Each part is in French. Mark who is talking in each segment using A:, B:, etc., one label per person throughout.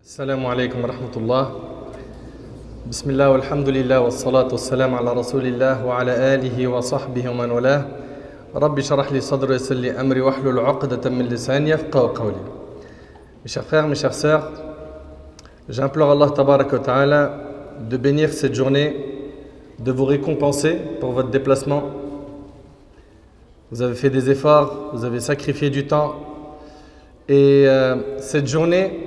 A: السلام عليكم ورحمة الله. بسم الله والحمد لله والصلاة والسلام على رسول الله وعلى آله وصحبه ومن والاه. ربي اشرح لي صدري ويسر لي أمري واحلل عقدة من لساني يفقهوا قولي. Mes chers frères, mes chères sœurs, j'implore Allah Tabarak wa Ta'ala de bénir cette journée, de vous récompenser pour votre déplacement. Vous avez fait des efforts, vous avez sacrifié du temps. Et cette journée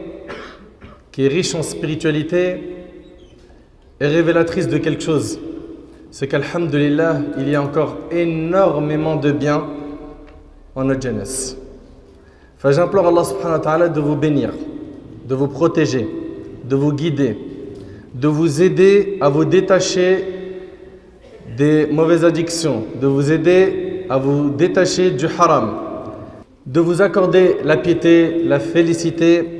A: qui est riche en spiritualité est révélatrice de quelque chose. C'est qu'alhamdulillah, il y a encore énormément de bien en notre jeunesse. Enfin, j'implore Allah subhanahu wa ta'ala de vous bénir, de vous protéger, de vous guider, de vous aider à vous détacher des mauvaises addictions, de vous aider à vous détacher du haram, de vous accorder la piété, la félicité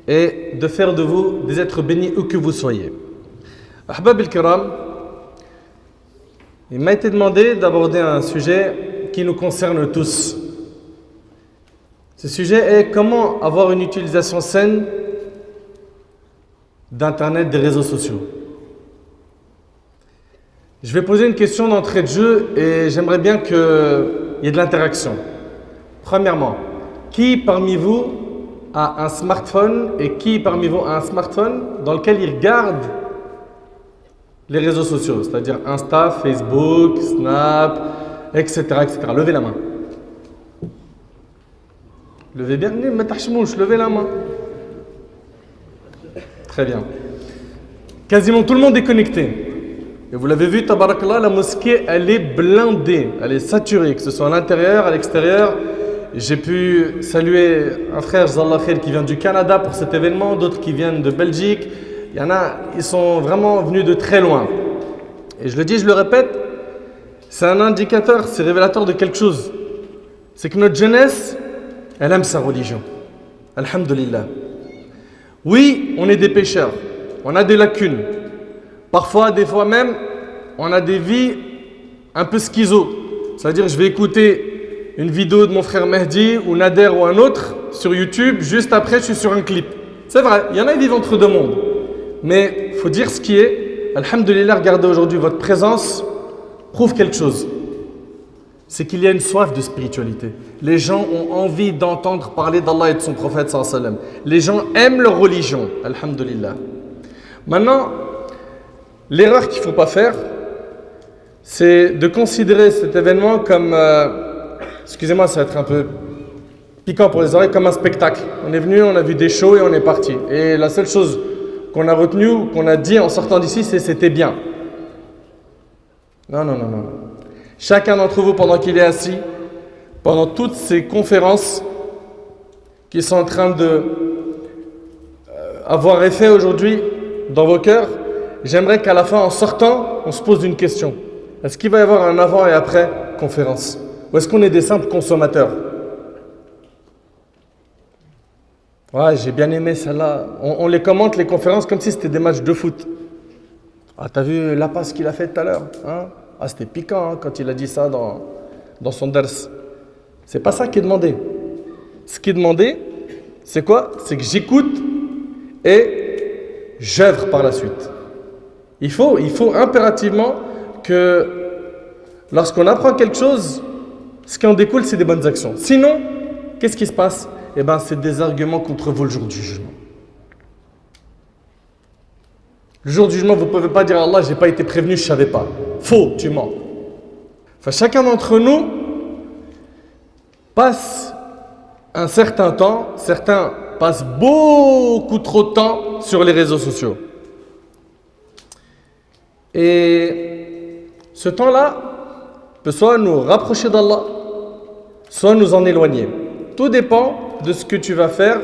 A: et de faire de vous des êtres bénis où que vous soyez. Ahbab al-Kiram, il m'a été demandé d'aborder un sujet qui nous concerne tous. Ce sujet est comment avoir une utilisation saine d'Internet, des réseaux sociaux. Je vais poser une question d'entrée de jeu et j'aimerais bien qu'il y ait de l'interaction. Premièrement, qui parmi vous a un smartphone et qui parmi vous a un smartphone dans lequel il regarde les réseaux sociaux, c'est-à-dire Insta, Facebook, Snap, etc., etc. Levez la main. Levez bien, levez la main. Très bien. Quasiment tout le monde est connecté. Et vous l'avez vu, tabarakallah, la mosquée, elle est blindée, elle est saturée, que ce soit à l'intérieur, à l'extérieur. J'ai pu saluer un frère, Zallah Khair, qui vient du Canada pour cet événement, d'autres qui viennent de Belgique. Il y en a, ils sont vraiment venus de très loin. Et je le dis, je le répète, c'est un indicateur, c'est révélateur de quelque chose. C'est que notre jeunesse, elle aime sa religion. Alhamdulillah. Oui, on est des pécheurs, on a des lacunes. Parfois, des fois même, on a des vies un peu schizo. C'est-à-dire, je vais écouter une vidéo de mon frère Mehdi ou Nader ou un autre sur YouTube, juste après, je suis sur un clip. C'est vrai, il y en a qui vivent entre deux mondes. Mais il faut dire ce qui est. Alhamdulillah, regardez aujourd'hui, votre présence prouve quelque chose. C'est qu'il y a une soif de spiritualité. Les gens ont envie d'entendre parler d'Allah et de son prophète sallallahu alayhi wa sallam. Les gens aiment leur religion. Alhamdulillah. Maintenant, l'erreur qu'il ne faut pas faire, c'est de considérer cet événement comme, excusez-moi, ça va être un peu piquant pour les oreilles, comme un spectacle. On est venu, on a vu des shows et on est parti. Et la seule chose qu'on a retenue ou qu'on a dit en sortant d'ici, c'est c'était bien. Non, non, non, non. Chacun d'entre vous, pendant qu'il est assis, pendant toutes ces conférences qui sont en train de avoir effet aujourd'hui dans vos cœurs, j'aimerais qu'à la fin, en sortant, on se pose une question. Est-ce qu'il va y avoir un avant et après conférence? Ou est-ce qu'on est des simples consommateurs? Ouais, j'ai bien aimé celle-là. On les commente, les conférences, comme si c'était des matchs de foot. Ah, t'as vu la passe qu'il a faite tout à l'heure, hein? Ah, c'était piquant, hein, quand il a dit ça dans son dars. C'est pas ça qui est demandé. Ce qui est demandé, c'est quoi? C'est que j'écoute et j'œuvre par la suite. Il faut impérativement que lorsqu'on apprend quelque chose, ce qui en découle, c'est des bonnes actions. Sinon, qu'est-ce qui se passe? Eh bien, c'est des arguments contre vous le jour du jugement. Le jour du jugement, vous ne pouvez pas dire à Allah, je n'ai pas été prévenu, je ne savais pas. Faux, tu mens. Enfin, chacun d'entre nous passe un certain temps, certains passent beaucoup trop de temps sur les réseaux sociaux. Et ce temps-là peut soit nous rapprocher d'Allah, soit nous en éloigner. Tout dépend de ce que tu vas faire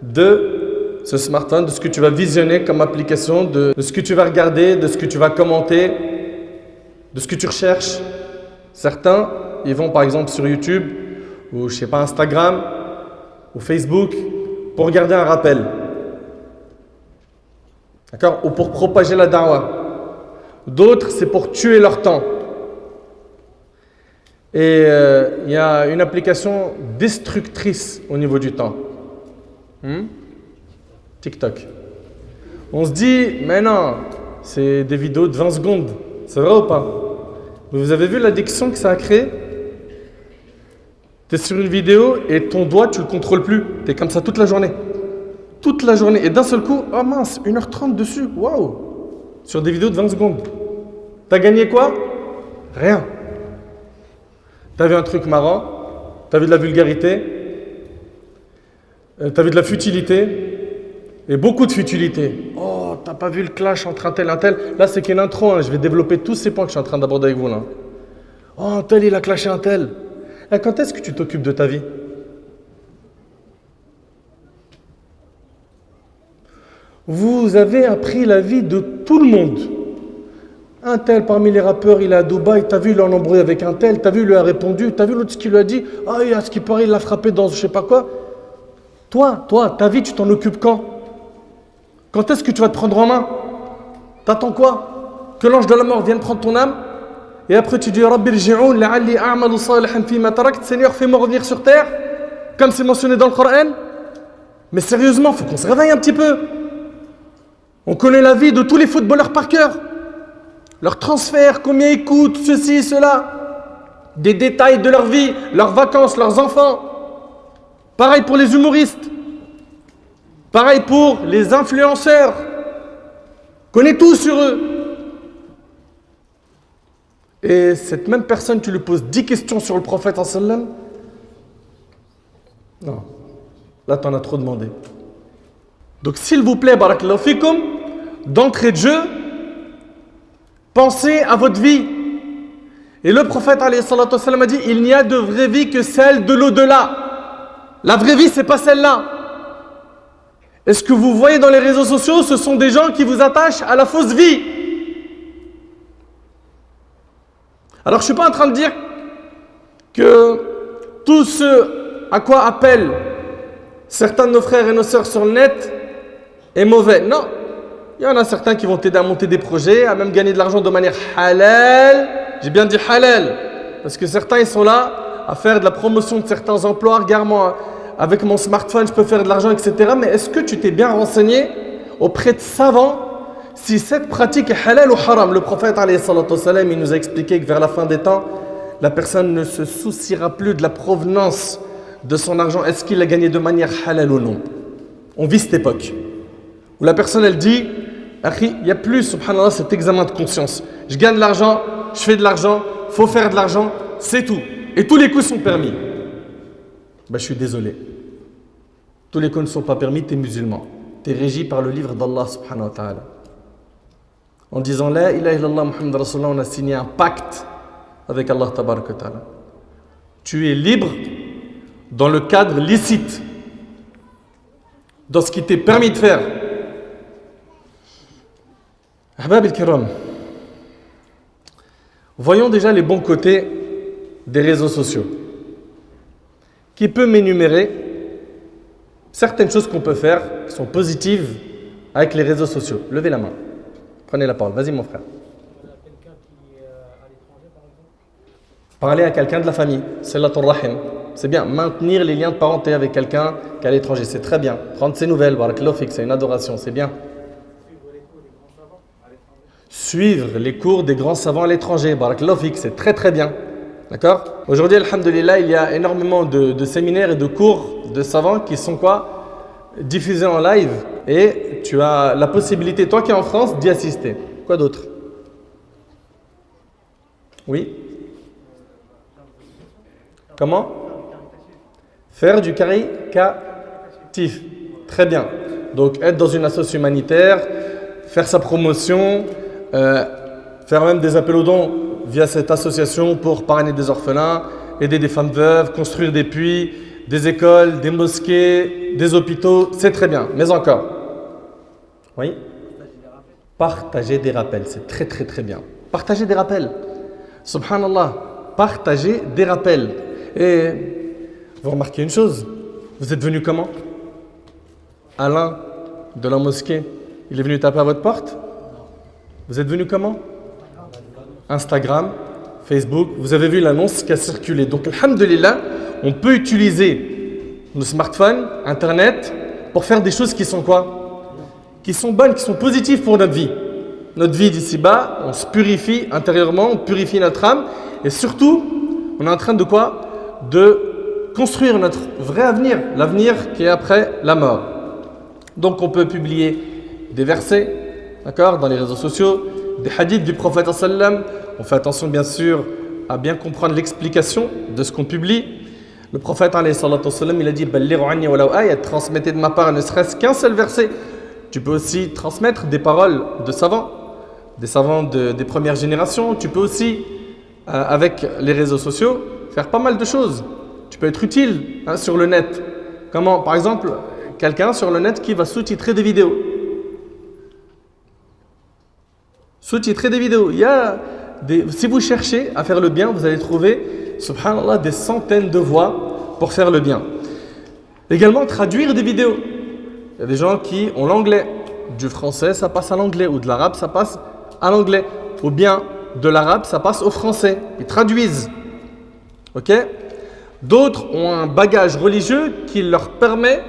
A: de ce smartphone, de ce que tu vas visionner comme application, de ce que tu vas regarder, de ce que tu vas commenter, de ce que tu recherches. Certains, ils vont par exemple sur YouTube ou je sais pas Instagram ou Facebook pour regarder un rappel. D'accord? Ou pour propager la da'wah. D'autres, c'est pour tuer leur temps. Et il y a une application destructrice au niveau du temps. TikTok. On se dit, mais non, c'est des vidéos de 20 secondes. C'est vrai ou pas? Mais vous avez vu l'addiction que ça a créé? Tu es sur une vidéo et ton doigt, tu ne le contrôles plus. Tu es comme ça toute la journée. Toute la journée. Et d'un seul coup, oh mince, 1h30 dessus. Waouh! Sur des vidéos de 20 secondes. T'as gagné quoi? Rien. T'as vu un truc marrant? T'as vu de la vulgarité? T'as vu de la futilité? Et beaucoup de futilité. Oh, t'as pas vu le clash entre un tel et un tel? Là, c'est qu'une intro. Hein. Je vais développer tous ces points que je suis en train d'aborder avec vous là. Oh, un tel, il a clashé un tel. Et quand est-ce que tu t'occupes de ta vie? Vous avez appris la vie de tout le monde. Un tel parmi les rappeurs, il est à Dubaï, t'as vu, il en embrouillé avec un tel, t'as vu, il lui a répondu, t'as vu l'autre ce qu'il lui a dit, ah, à ce qui paraît, il l'a frappé dans je sais pas quoi. Toi, ta vie, tu t'en occupes quand? Quand est-ce que tu vas te prendre en main? T'attends quoi? Que l'ange de la mort vienne prendre ton âme? Et après tu dis, Rabbi rji'oun la'alli a'malu salihan fima tarakt, Seigneur, fais-moi revenir sur terre, comme c'est mentionné dans le Coran. Mais sérieusement, il faut qu'on se réveille un petit peu. On connaît la vie de tous les footballeurs par cœur. Leurs transferts, combien ils coûtent, ceci, cela. Des détails de leur vie, leurs vacances, leurs enfants. Pareil pour les humoristes. Pareil pour les influenceurs. Connais tout sur eux. Et cette même personne, tu lui poses 10 questions sur le prophète sallam. Non. Là, tu en as trop demandé. Donc, s'il vous plaît, barakallahu fikum, d'entrée de jeu, pensez à votre vie. Et le prophète alayhi salatu wassalam a dit, il n'y a de vraie vie que celle de l'au-delà. La vraie vie, c'est pas celle-là. Est-ce que vous voyez dans les réseaux sociaux, ce sont des gens qui vous attachent à la fausse vie? Alors, je ne suis pas en train de dire que tout ce à quoi appellent certains de nos frères et nos sœurs sur le net est mauvais. Non. Il y en a certains qui vont t'aider à monter des projets, à même gagner de l'argent de manière halal. J'ai bien dit halal. Parce que certains, ils sont là à faire de la promotion de certains emplois. Regarde-moi, avec mon smartphone, je peux faire de l'argent, etc. Mais est-ce que tu t'es bien renseigné auprès de savants si cette pratique est halal ou haram? Le prophète, alayhi salatu wassalam, il nous a expliqué que vers la fin des temps, la personne ne se souciera plus de la provenance de son argent. Est-ce qu'il a gagné de manière halal ou non? On vit cette époque où la personne, elle dit, il n'y a plus, subhanallah, cet examen de conscience. Je gagne de l'argent, je fais de l'argent, il faut faire de l'argent, c'est tout. Et tous les coups sont permis. Je suis désolé. Tous les coups ne sont pas permis, tu es musulman. Tu es régi par le livre d'Allah subhanahu wa ta'ala. En disant La ilaha illallah Muhammad Rasulullah, on a signé un pacte avec Allah tabaraka wa ta'ala. Tu es libre dans le cadre licite, dans ce qui t'est permis de faire. Ahbab al-kiram, voyons déjà les bons côtés des réseaux sociaux. Qui peut m'énumérer certaines choses qu'on peut faire qui sont positives avec les réseaux sociaux? Levez la main. Prenez la parole. Vas-y, mon frère. Parler à quelqu'un de la famille. Silatul rahim. C'est bien. Maintenir les liens de parenté avec quelqu'un qui est à l'étranger. C'est très bien. Prendre ses nouvelles. Barakallahu fik. C'est une adoration. C'est bien. Suivre les cours des grands savants à l'étranger. Barakallahu fik. C'est très très bien. D'accord? Aujourd'hui, alhamdulillah, il y a énormément de séminaires et de cours de savants qui sont quoi? Diffusés en live. Et tu as la possibilité, toi qui es en France, d'y assister. Quoi d'autre? Oui? Comment? Faire du caritatif. Très bien. Donc, être dans une association humanitaire, faire sa promotion, faire même des appels aux dons via cette association pour parrainer des orphelins, aider des femmes veuves, construire des puits, des écoles, des mosquées, des hôpitaux, c'est très bien. Mais encore. Oui? Partager des rappels, c'est très très très bien. Partager des rappels. Subhanallah, partager des rappels. Et vous remarquez une chose, vous êtes venu comment? Alain de la mosquée, il est venu taper à votre porte? Vous êtes venu comment? Instagram, Facebook, vous avez vu l'annonce qui a circulé. Donc, alhamdulillah, on peut utiliser nos smartphones, Internet, pour faire des choses qui sont quoi? qui sont bonnes, qui sont positives pour notre vie. Notre vie d'ici-bas, on se purifie intérieurement, on purifie notre âme. Et surtout, on est en train de quoi? De construire notre vrai avenir, l'avenir qui est après la mort. Donc on peut publier des versets, d'accord, dans les réseaux sociaux, des hadiths du prophète sallam. On fait attention bien sûr à bien comprendre l'explication de ce qu'on publie. Le prophète sallam, il a dit transmettez de ma part ne serait-ce qu'un seul verset. Tu peux aussi transmettre des paroles de savants, des savants des premières générations. Tu peux aussi, avec les réseaux sociaux, faire pas mal de choses. Tu peux être utile sur le net. Comment, par exemple, quelqu'un sur le net qui va sous-titrer des vidéos. Sous-titrer des vidéos. Si vous cherchez à faire le bien, vous allez trouver, subhanallah, des centaines de voies pour faire le bien. Également, traduire des vidéos. Il y a des gens qui ont l'anglais. Du français, ça passe à l'anglais. Ou de l'arabe, ça passe à l'anglais. Ou bien de l'arabe, ça passe au français. Ils traduisent. Ok? D'autres ont un bagage religieux qui leur permet,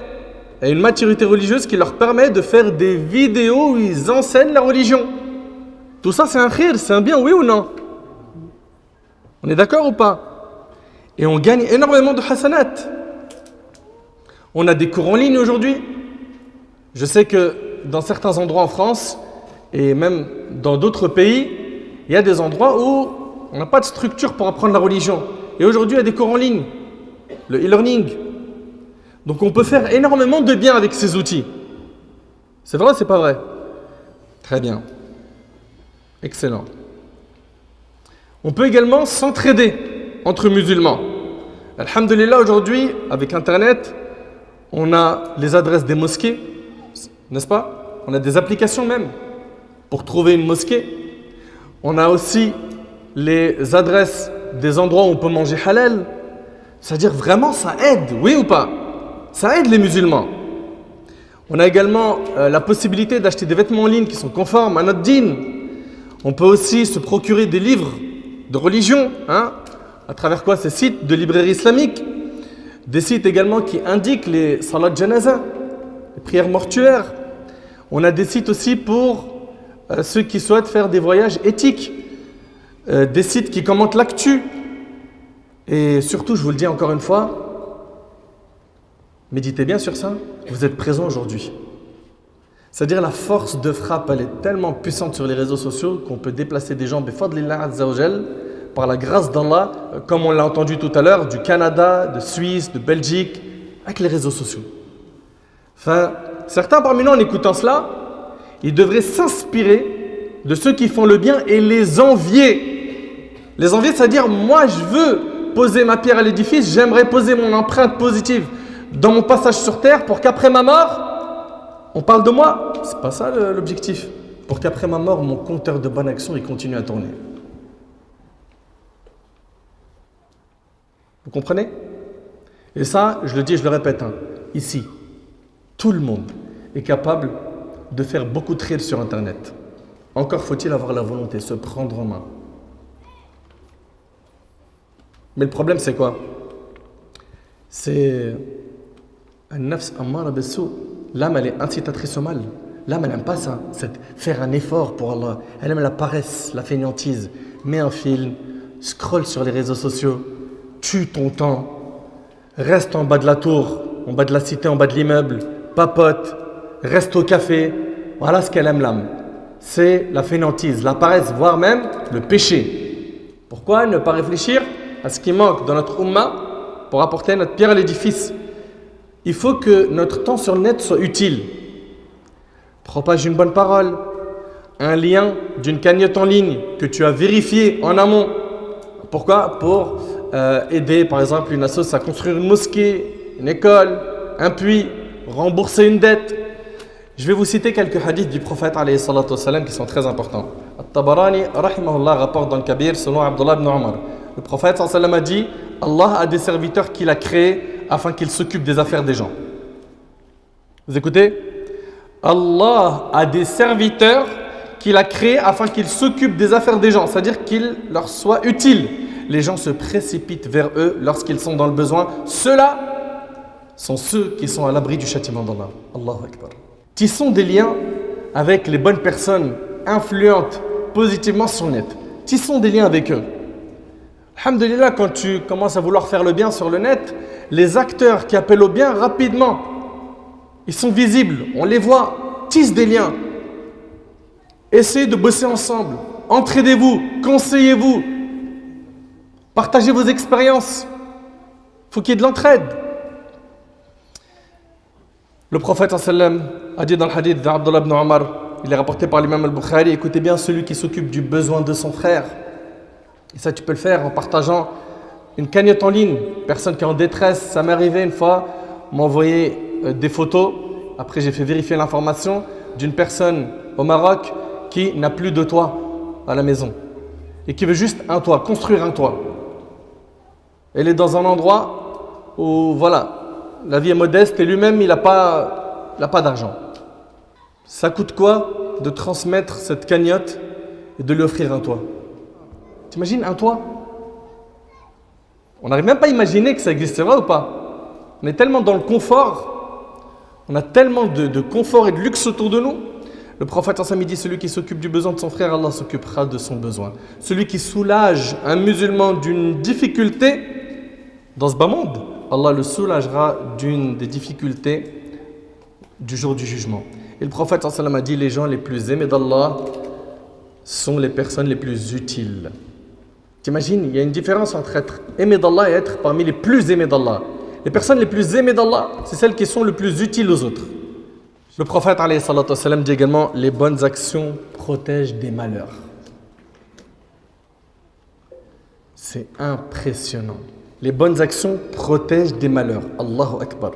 A: et une maturité religieuse qui leur permet de faire des vidéos où ils enseignent la religion. Tout ça, c'est un khir, c'est un bien, oui ou non? On est d'accord ou pas? Et on gagne énormément de hasanat. On a des cours en ligne aujourd'hui. Je sais que dans certains endroits en France, et même dans d'autres pays, il y a des endroits où on n'a pas de structure pour apprendre la religion. Et aujourd'hui, il y a des cours en ligne, le e-learning. Donc on peut faire énormément de bien avec ces outils. C'est vrai ou c'est pas vrai? Très bien. Excellent. On peut également s'entraider entre musulmans. Alhamdulillah, aujourd'hui, avec Internet, on a les adresses des mosquées, n'est-ce pas? On a des applications même pour trouver une mosquée. On a aussi les adresses des endroits où on peut manger halal. C'est-à-dire vraiment ça aide, oui ou pas? Ça aide les musulmans. On a également la possibilité d'acheter des vêtements en ligne qui sont conformes à notre dîn. On peut aussi se procurer des livres de religion, à travers quoi? Ces sites de librairie islamique. Des sites également qui indiquent les salat janaza, les prières mortuaires. On a des sites aussi pour ceux qui souhaitent faire des voyages éthiques. Des sites qui commentent l'actu. Et surtout, je vous le dis encore une fois, méditez bien sur ça, vous êtes présent aujourd'hui. C'est-à-dire la force de frappe, elle est tellement puissante sur les réseaux sociaux qu'on peut déplacer des gens bifadlillah azza wa jal, par la grâce d'Allah, comme on l'a entendu tout à l'heure, du Canada, de Suisse, de Belgique, avec les réseaux sociaux. Enfin, certains parmi nous, en écoutant cela, ils devraient s'inspirer de ceux qui font le bien et les envier. Les envier, c'est-à-dire, moi je veux poser ma pierre à l'édifice, j'aimerais poser mon empreinte positive dans mon passage sur terre pour qu'après ma mort, on parle de moi. C'est pas ça l'objectif. Pour qu'après ma mort, mon compteur de bonne action il continue à tourner. Vous comprenez? Et ça, je le dis et je le répète, ici, tout le monde est capable de faire beaucoup de trades sur Internet. Encore faut-il avoir la volonté, se prendre en main. Mais le problème, c'est quoi? C'est un nafs ammara bis-sou. L'âme, elle est incitatrice au mal. L'âme, elle n'aime pas ça. C'est faire un effort pour Allah. Elle aime la paresse, la fainéantise. Mets un film, scrolle sur les réseaux sociaux, tue ton temps, reste en bas de la tour, en bas de la cité, en bas de l'immeuble, papote, reste au café. Voilà ce qu'elle aime, l'âme. C'est la fainéantise, la paresse, voire même le péché. Pourquoi ne pas réfléchir à ce qui manque dans notre umma pour apporter notre pierre à l'édifice? Il faut que notre temps sur le net soit utile. Propage une bonne parole, un lien d'une cagnotte en ligne que tu as vérifié en amont. Pourquoi? Pour aider par exemple une association à construire une mosquée, une école, un puits, rembourser une dette. Je vais vous citer quelques hadiths du prophète alayhi salatu wassalam qui sont très importants. At-Tabarani rahimahullah rapporte dans le Kabir selon Abdullah ibn Umar. Le prophète sallallahu alayhi wa sallam a dit: Allah a des serviteurs qu'il a créés afin qu'ils s'occupent des affaires des gens. Vous écoutez? Allah a des serviteurs qu'il a créés afin qu'ils s'occupent des affaires des gens, c'est-à-dire qu'ils leur soient utiles. Les gens se précipitent vers eux lorsqu'ils sont dans le besoin. Ceux-là sont ceux qui sont à l'abri du châtiment d'Allah. Allahu Akbar. Tissons des liens avec les bonnes personnes influentes positivement sur le net. Tissons des liens avec eux. Alhamdulillah, quand tu commences à vouloir faire le bien sur le net, les acteurs qui appellent au bien rapidement, ils sont visibles, on les voit, tissent des liens. Essayez de bosser ensemble, entraidez-vous, conseillez-vous, partagez vos expériences. Il faut qu'il y ait de l'entraide. Le prophète sallam a dit dans le hadith d'Abdullah ibn Omar, il est rapporté par l'imam al-Bukhari, écoutez bien, celui qui s'occupe du besoin de son frère. Et ça, tu peux le faire en partageant une cagnotte en ligne. Personne qui est en détresse, ça m'est arrivé une fois, m'a envoyé des photos. Après, j'ai fait vérifier l'information d'une personne au Maroc qui n'a plus de toit à la maison et qui veut juste un toit, construire un toit. Elle est dans un endroit où, voilà, la vie est modeste et lui-même, il n'a pas d'argent. Ça coûte quoi de transmettre cette cagnotte et de lui offrir un toit? T'imagines un toit? On n'arrive même pas à imaginer que ça existera ou pas. On est tellement dans le confort, on a tellement de confort et de luxe autour de nous. Le prophète ensemble dit, celui qui s'occupe du besoin de son frère, Allah s'occupera de son besoin. Celui qui soulage un musulman d'une difficulté dans ce bas monde, Allah le soulagera d'une des difficultés du jour du jugement. Et le prophète ensemble a dit, les gens les plus aimés d'Allah sont les personnes les plus utiles. T'imagines, il y a une différence entre être aimé d'Allah et être parmi les plus aimés d'Allah. Les personnes les plus aimées d'Allah, c'est celles qui sont le plus utiles aux autres. Le prophète alayhi salatu wassalam dit également, les bonnes actions protègent des malheurs. C'est impressionnant. Les bonnes actions protègent des malheurs. Allahu Akbar.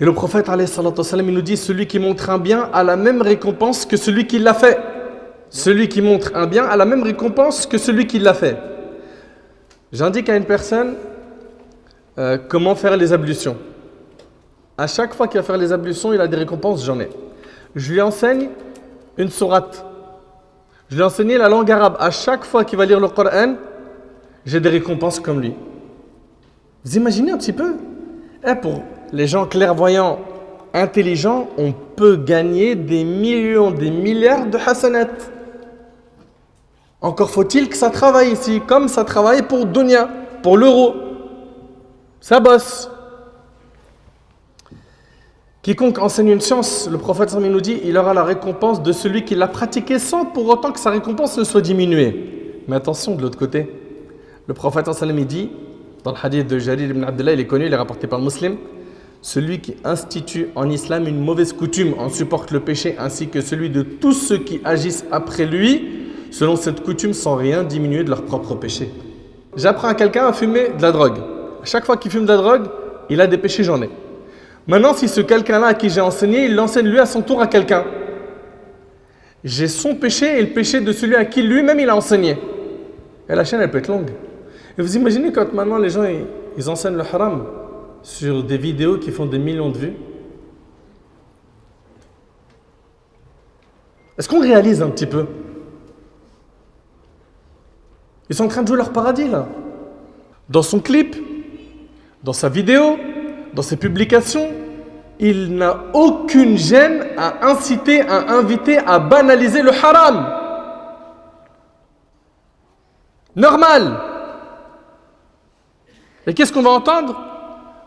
A: Et le prophète alayhi salatu wassalam, il nous dit, celui qui montre un bien a la même récompense que celui qui l'a fait. Celui qui montre un bien a la même récompense que celui qui l'a fait. J'indique à une personne comment faire les ablutions. À chaque fois qu'il va faire les ablutions, il a des récompenses, j'en ai. Je lui enseigne une sourate. Je lui ai enseigné la langue arabe. À chaque fois qu'il va lire le Coran, j'ai des récompenses comme lui. Vous imaginez un petit peu? Et pour les gens clairvoyants, intelligents, on peut gagner des millions, des milliards de hasanat. Encore faut-il que ça travaille ici, comme ça travaille pour Dunya, pour l'euro. Ça bosse. Quiconque enseigne une science, le prophète sallallahu alayhi wa sallam nous dit, il aura la récompense de celui qui l'a pratiquée sans pour autant que sa récompense ne soit diminuée. Mais attention de l'autre côté. Le prophète sallallahu alayhi wa sallam dit, dans le hadith de Jarir ibn Abdullah, il est connu, il est rapporté par le Muslim, celui qui institue en islam une mauvaise coutume en supporte le péché, ainsi que celui de tous ceux qui agissent après lui, selon cette coutume, sans rien diminuer de leur propre péché. J'apprends à quelqu'un à fumer de la drogue. À chaque fois qu'il fume de la drogue, il a des péchés, j'en ai. Maintenant, si ce quelqu'un-là à qui j'ai enseigné, il l'enseigne lui à son tour à quelqu'un, j'ai son péché et le péché de celui à qui lui-même il a enseigné. Et la chaîne, elle peut être longue. Et vous imaginez quand maintenant les gens ils enseignent le haram sur des vidéos qui font des millions de vues? Est-ce qu'on réalise un petit peu? Ils sont en train de jouer leur paradis là. Dans son clip, dans sa vidéo, dans ses publications, il n'a aucune gêne à inciter, à inviter, à banaliser le haram. Normal. Et qu'est-ce qu'on va entendre?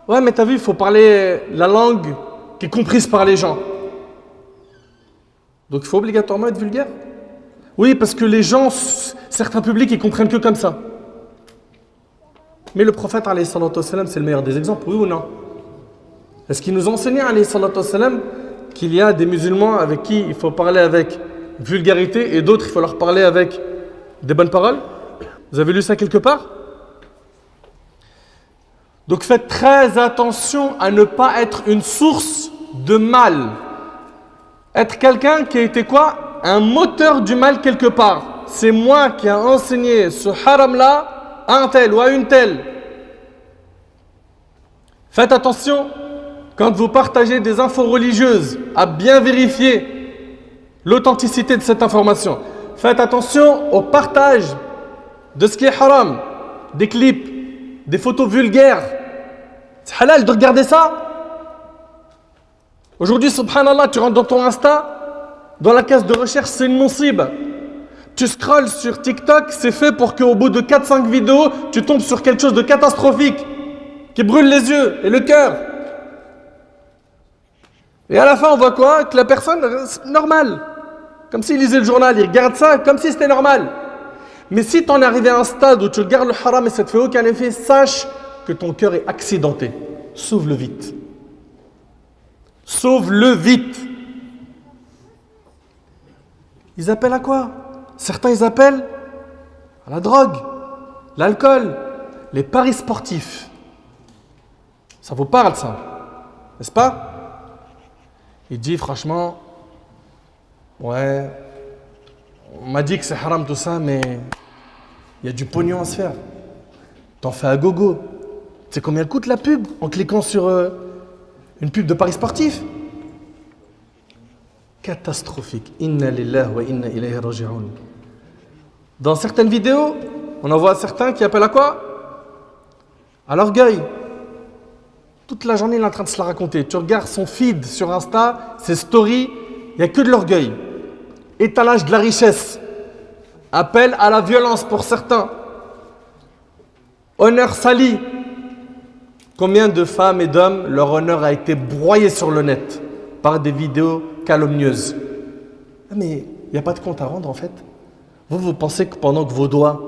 A: Ouais, mais t'as vu, il faut parler la langue qui est comprise par les gens. Donc il faut obligatoirement être vulgaire? Oui, parce que les gens, certains publics, ils comprennent que comme ça. Mais le prophète, alayhi salatu wassalam, c'est le meilleur des exemples, oui ou non? Est-ce qu'il nous enseignait, alayhi salatu wassalam, qu'il y a des musulmans avec qui il faut parler avec vulgarité et d'autres, il faut leur parler avec des bonnes paroles? Vous avez lu ça quelque part? Donc faites très attention à ne pas être une source de mal. Être quelqu'un qui a été quoi? Un moteur du mal quelque part. C'est moi qui ai enseigné ce haram-là à un tel ou à une telle. Faites attention quand vous partagez des infos religieuses à bien vérifier l'authenticité de cette information. Faites attention au partage de ce qui est haram, des clips, des photos vulgaires. C'est halal de regarder ça? Aujourd'hui, subhanallah, tu rentres dans ton Insta, dans la case de recherche, c'est une monsib. Tu scrolles sur TikTok, c'est fait pour qu'au bout de 4-5 vidéos, tu tombes sur quelque chose de catastrophique, qui brûle les yeux et le cœur. Et à la fin, on voit quoi? Que la personne, c'est normal. Comme s'il lisait le journal, il regarde ça comme si c'était normal. Mais si tu en es arrivé à un stade où tu regardes le haram et ça ne te fait aucun effet, sache que ton cœur est accidenté. Sauve-le vite. Sauve-le vite. Ils appellent à quoi? Certains, ils appellent à la drogue, l'alcool, les paris sportifs. Ça vous parle, ça, n'est-ce pas? Il dit, franchement, ouais, on m'a dit que c'est haram tout ça, mais il y a du pognon à se faire. T'en fais à gogo. Tu sais combien coûte la pub en cliquant sur une pub de paris sportifs? Catastrophique. Inna lillahi wa inna ilayhi raji'un. Dans certaines vidéos, on en voit certains qui appellent à quoi? À l'orgueil. Toute la journée, il est en train de se la raconter. Tu regardes son feed sur Insta, ses stories, il n'y a que de l'orgueil. Étalage de la richesse. Appel à la violence pour certains. Honneur sali. Combien de femmes et d'hommes, leur honneur a été broyé sur le net par des vidéos calomnieuses. Mais il n'y a pas de compte à rendre en fait. Vous pensez que pendant que vos doigts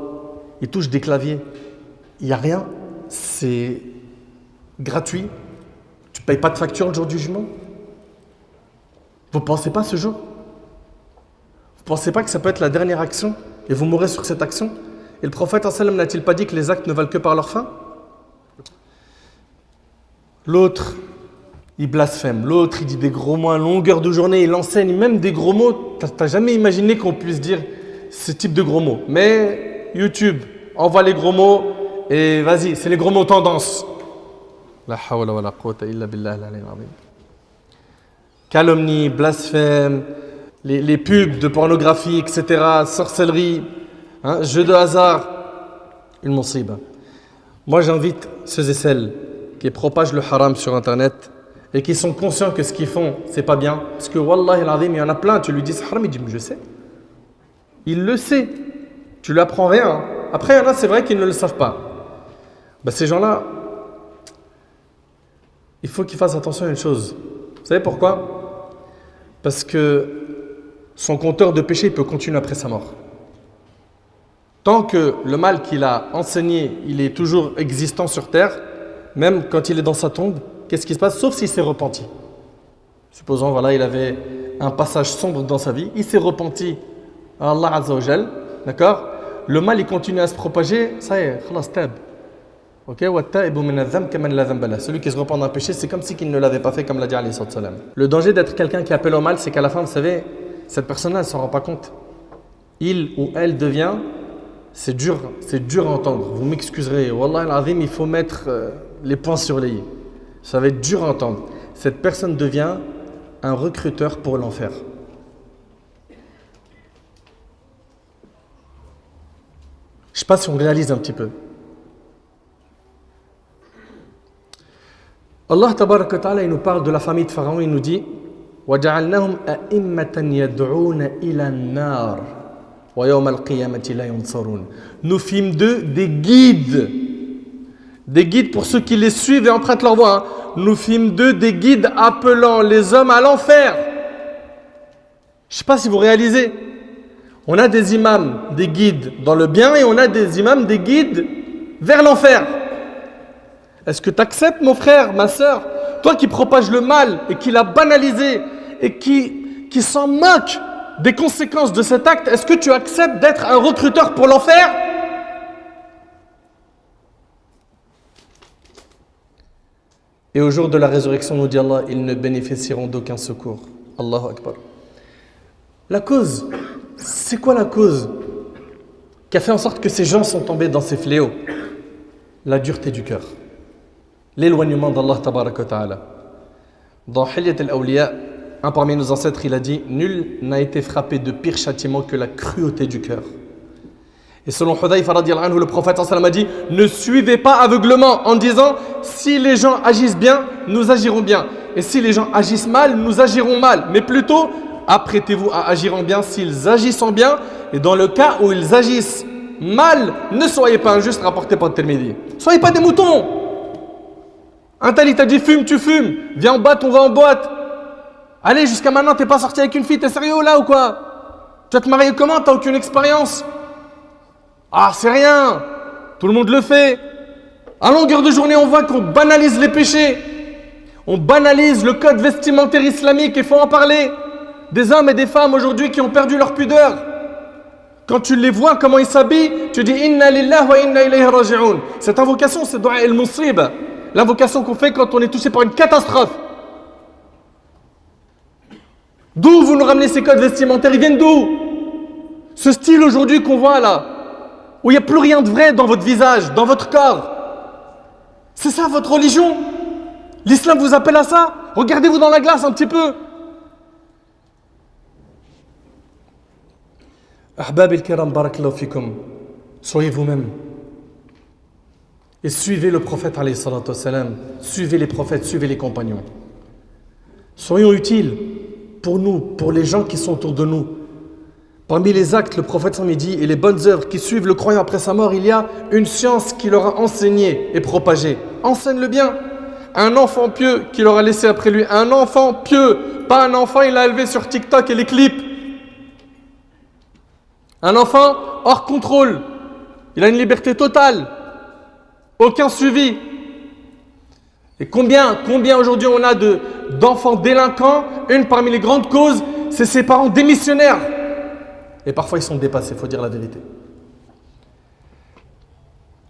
A: ils touchent des claviers, il n'y a rien, c'est gratuit. Tu ne payes pas de facture le jour du jugement. Vous ne pensez pas ce jour? Vous ne pensez pas que ça peut être la dernière action et vous mourrez sur cette action? Et le prophète n'a-t-il pas dit que les actes ne valent que par leur fin? L'autre, il blasphème. L'autre, il dit des gros mots à longueur de journée. Il enseigne même des gros mots. T'as jamais imaginé qu'on puisse dire ce type de gros mots. Mais YouTube envoie les gros mots et vas-y, c'est les gros mots tendance. La hawla wa la quwwata illa billah al-ali al-azim. Calomnie, blasphème, les pubs de pornographie, etc., sorcellerie, jeux de hasard, une monsiba. Moi, j'invite ceux et celles qui propagent le haram sur Internet et qui sont conscients que ce qu'ils font, c'est pas bien. Parce que, wallahi al-azim, il y en a plein, tu lui dis c'est haram, il dit mais je sais. Il le sait. Tu lui apprends rien. Après, il y en a, c'est vrai qu'ils ne le savent pas. Ces gens-là, il faut qu'ils fassent attention à une chose. Vous savez pourquoi? Parce que son compteur de péché peut continuer après sa mort. Tant que le mal qu'il a enseigné, il est toujours existant sur terre, même quand il est dans sa tombe, qu'est-ce qui se passe? Sauf s'il s'est repenti. Supposons, voilà, il avait un passage sombre dans sa vie, il s'est repenti à Allah Azza wa Jal, d'accord? Le mal, il continue à se propager, ça y est, khalas tab. Ok? Celui qui se repent d'un péché, c'est comme si il ne l'avait pas fait, comme l'a dit alayhi salam. Le danger d'être quelqu'un qui appelle au mal, c'est qu'à la fin, vous savez, cette personne-là, elle ne s'en rend pas compte. Il ou elle devient, c'est dur à entendre. Vous m'excuserez, wallah al-azim, il faut mettre les points sur les i. Ça va être dur à entendre. Cette personne devient un recruteur pour l'enfer. Je ne sais pas si on réalise un petit peu. Allah tabarak wa ta'ala, il nous parle de la famille de Pharaon, il nous dit وَجَعَلْنَهُمْ أَئِمَّةً يَدْعُونَ إِلَى النَّارِ وَيَوْمَ الْقِيَامَةِ لَا يُنصَرُونَ. Nous fîmes d'eux des guides. Des guides pour ceux qui les suivent et empruntent leur voie. Nous fîmes d'eux des guides appelant les hommes à l'enfer. Je ne sais pas si vous réalisez. On a des imams, des guides dans le bien et on a des imams, des guides vers l'enfer. Est-ce que tu acceptes, mon frère, ma sœur, toi qui propages le mal et qui l'as banalisé et qui s'en moque des conséquences de cet acte, est-ce que tu acceptes d'être un recruteur pour l'enfer? Et au jour de la résurrection, nous dit Allah, ils ne bénéficieront d'aucun secours. Allahu Akbar. La cause, c'est quoi la cause qui a fait en sorte que ces gens sont tombés dans ces fléaux? La dureté du cœur. L'éloignement d'Allah tabaraka wa ta'ala. Dans Hilyat al-Awliya, un parmi nos ancêtres, il a dit « Nul n'a été frappé de pire châtiment que la cruauté du cœur. » Et selon Hudayfa radiyallahu anhu, le prophète sallallahu alayhi wa sallam a dit: ne suivez pas aveuglement en disant si les gens agissent bien, nous agirons bien. Et si les gens agissent mal, nous agirons mal. Mais plutôt, apprêtez-vous à agir en bien s'ils agissent en bien. Et dans le cas où ils agissent mal, ne soyez pas injustes, rapporté par Tirmidhi. Soyez pas des moutons. Un tel il t'a dit fume, tu fumes. Viens en boîte, on va en boîte. Allez, jusqu'à maintenant, t'es pas sorti avec une fille, t'es sérieux là ou quoi? Tu vas te marier comment? T'as aucune expérience. Ah, c'est rien. Tout le monde le fait. À longueur de journée, on voit qu'on banalise les péchés. On banalise le code vestimentaire islamique, il faut en parler. Des hommes et des femmes aujourd'hui qui ont perdu leur pudeur. Quand tu les vois, comment ils s'habillent, tu dis Inna lillahi wa inna ilayhi raji'un. Cette invocation, c'est Dua al-Musib. L'invocation qu'on fait quand on est touché par une catastrophe. D'où vous nous ramenez ces codes vestimentaires? Ils viennent d'où? Ce style aujourd'hui qu'on voit là, où il n'y a plus rien de vrai dans votre visage, dans votre corps. C'est ça votre religion? L'islam vous appelle à ça? Regardez-vous dans la glace un petit peu. Ahbab al-kiram, barakallahu fikum. Soyez vous-même. Et suivez le prophète alayhi salatu wassalam. Suivez les prophètes, suivez les compagnons. Soyons utiles pour nous, pour les gens qui sont autour de nous. Parmi les actes, le prophète s'en dit, et les bonnes œuvres qui suivent le croyant après sa mort, il y a une science qui leur a enseigné et propagé. Enseigne le bien. Un enfant pieux qui leur a laissé après lui. Un enfant pieux, pas un enfant il l'a élevé sur TikTok et les clips. Un enfant hors contrôle. Il a une liberté totale. Aucun suivi. Et combien aujourd'hui on a d'enfants délinquants? Une parmi les grandes causes, c'est ses parents démissionnaires. Et parfois ils sont dépassés, il faut dire la vérité.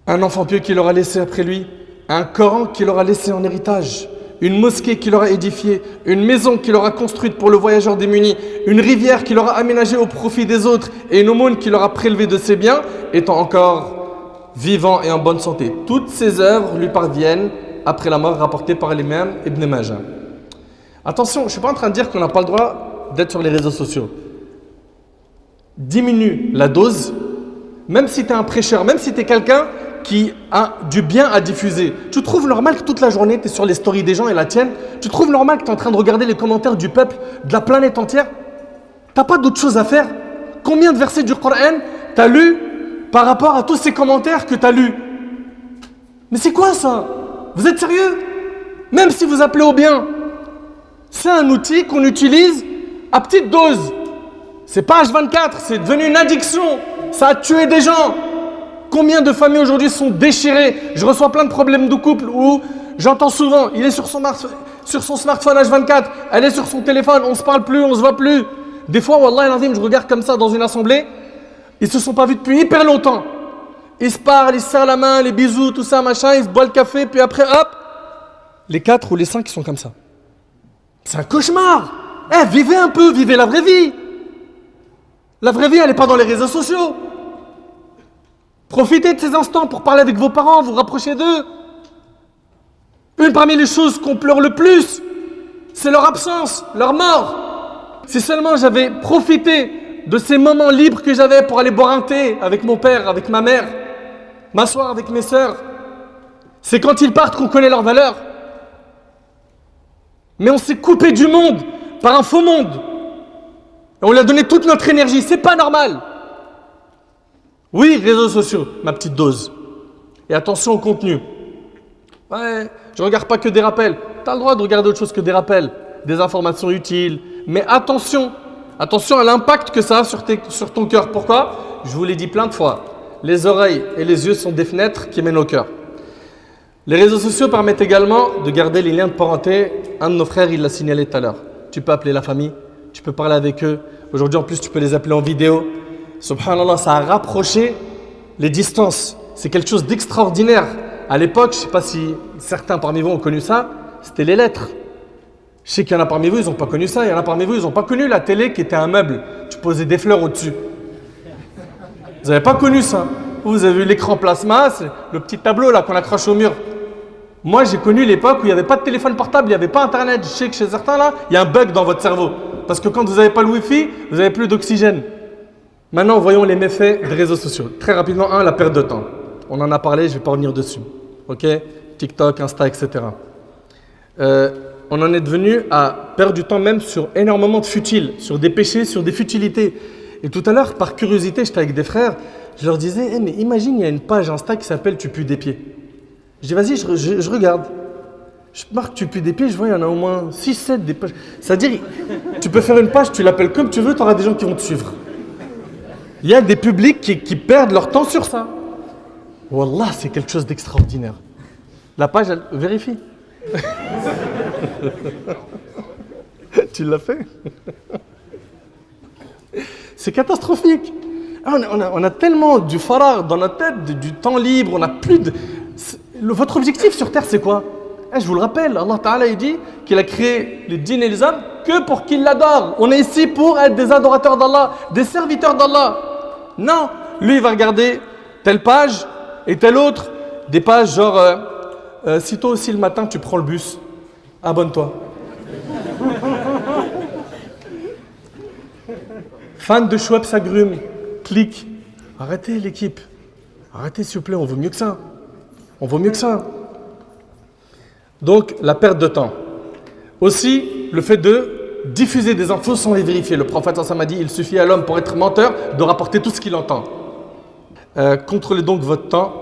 A: Un enfant pieux qui leur a laissé après lui, un Coran qui leur a laissé en héritage, une mosquée qui leur a édifié, une maison qui leur a construite pour le voyageur démuni, une rivière qui leur a aménagée au profit des autres et une aumône qui leur a prélevé de ses biens, étant encore vivant et en bonne santé. Toutes ces œuvres lui parviennent après la mort, rapportée par l'imam Ibn Majah. Attention, je ne suis pas en train de dire qu'on n'a pas le droit d'être sur les réseaux sociaux. Diminue la dose, même si tu es un prêcheur, même si tu es quelqu'un qui a du bien à diffuser. Tu trouves normal que toute la journée, tu es sur les stories des gens et la tienne? Tu trouves normal que tu es en train de regarder les commentaires du peuple, de la planète entière? Tu n'as pas d'autre chose à faire? Combien de versets du Coran tu as lu par rapport à tous ces commentaires que tu as lus? Mais c'est quoi ça? Vous êtes sérieux? Même si vous appelez au bien, c'est un outil qu'on utilise à petite dose. C'est pas H24, c'est devenu une addiction. Ça a tué des gens. Combien de familles aujourd'hui sont déchirées? Je reçois plein de problèmes de couple où j'entends souvent, il est sur son smartphone H24, elle est sur son téléphone, on se parle plus, on se voit plus. Des fois, Wallah al-Azim, je regarde comme ça dans une assemblée, ils se sont pas vus depuis hyper longtemps. Ils se parlent, ils se serrent la main, les bisous, tout ça, machin, ils se boivent le café, puis après, hop, les 4 ou les 5 qui sont comme ça. C'est un cauchemar. Vivez un peu, vivez la vraie vie. La vraie vie, elle n'est pas dans les réseaux sociaux. Profitez de ces instants pour parler avec vos parents, vous rapprocher d'eux. Une parmi les choses qu'on pleure le plus, c'est leur absence, leur mort. Si seulement j'avais profité de ces moments libres que j'avais pour aller boire un thé avec mon père, avec ma mère, m'asseoir avec mes sœurs, c'est quand ils partent qu'on connaît leurs valeurs. Mais on s'est coupé du monde par un faux monde. Et on lui a donné toute notre énergie, c'est pas normal. Oui, réseaux sociaux, ma petite dose. Et attention au contenu. Ouais, je regarde pas que des rappels. Tu as le droit de regarder autre chose que des rappels, des informations utiles. Mais attention à l'impact que ça a sur ton cœur. Pourquoi? Je vous l'ai dit plein de fois. Les oreilles et les yeux sont des fenêtres qui mènent au cœur. Les réseaux sociaux permettent également de garder les liens de parenté. Un de nos frères, il l'a signalé tout à l'heure. Tu peux appeler la famille, tu peux parler avec eux. Aujourd'hui, en plus, tu peux les appeler en vidéo. Subhanallah, ça a rapproché les distances. C'est quelque chose d'extraordinaire. À l'époque, je ne sais pas si certains parmi vous ont connu ça, c'était les lettres. Je sais qu'il y en a parmi vous, ils n'ont pas connu ça. Il y en a parmi vous, ils n'ont pas connu la télé qui était un meuble. Tu posais des fleurs au-dessus. Vous n'avez pas connu ça. Vous avez vu l'écran plasma, c'est le petit tableau là qu'on accroche au mur. Moi, j'ai connu l'époque où il n'y avait pas de téléphone portable, il n'y avait pas Internet. Je sais que chez certains là, il y a un bug dans votre cerveau. Parce que quand vous n'avez pas le Wi-Fi, vous n'avez plus d'oxygène. Maintenant, voyons les méfaits des réseaux sociaux. Très rapidement, la perte de temps. On en a parlé, je ne vais pas revenir dessus. Ok, TikTok, Insta, etc. On en est devenu à perdre du temps même sur énormément de futiles, sur des péchés, sur des futilités. Et tout à l'heure, par curiosité, j'étais avec des frères, je leur disais, mais imagine, il y a une page Insta qui s'appelle Tu pues des pieds. Je dis, vas-y, je regarde. Je marque Tu pues des pieds, je vois, il y en a au moins 6, 7 des pages. C'est-à-dire, tu peux faire une page, tu l'appelles comme tu veux, tu auras des gens qui vont te suivre. Il y a des publics qui perdent leur temps sur ça. Wallah, c'est quelque chose d'extraordinaire. La page, elle vérifie. Tu l'as fait? C'est catastrophique. On a tellement du farag dans notre tête, du temps libre, on n'a plus de... Votre objectif sur Terre, c'est quoi? Je vous le rappelle, Allah Ta'ala il dit qu'il a créé les djinns et les hommes que pour qu'ils l'adorent. On est ici pour être des adorateurs d'Allah, des serviteurs d'Allah. Non, lui il va regarder telle page et telle autre, des pages genre si toi aussi le matin tu prends le bus, abonne-toi. Fan de Schweppes agrumes, clique. Arrêtez l'équipe. Arrêtez s'il vous plaît, on vaut mieux que ça. On vaut mieux que ça. Donc la perte de temps. Aussi le fait de diffuser des infos sans les vérifier. Le prophète a dit, il suffit à l'homme pour être menteur de rapporter tout ce qu'il entend. Contrôlez donc votre temps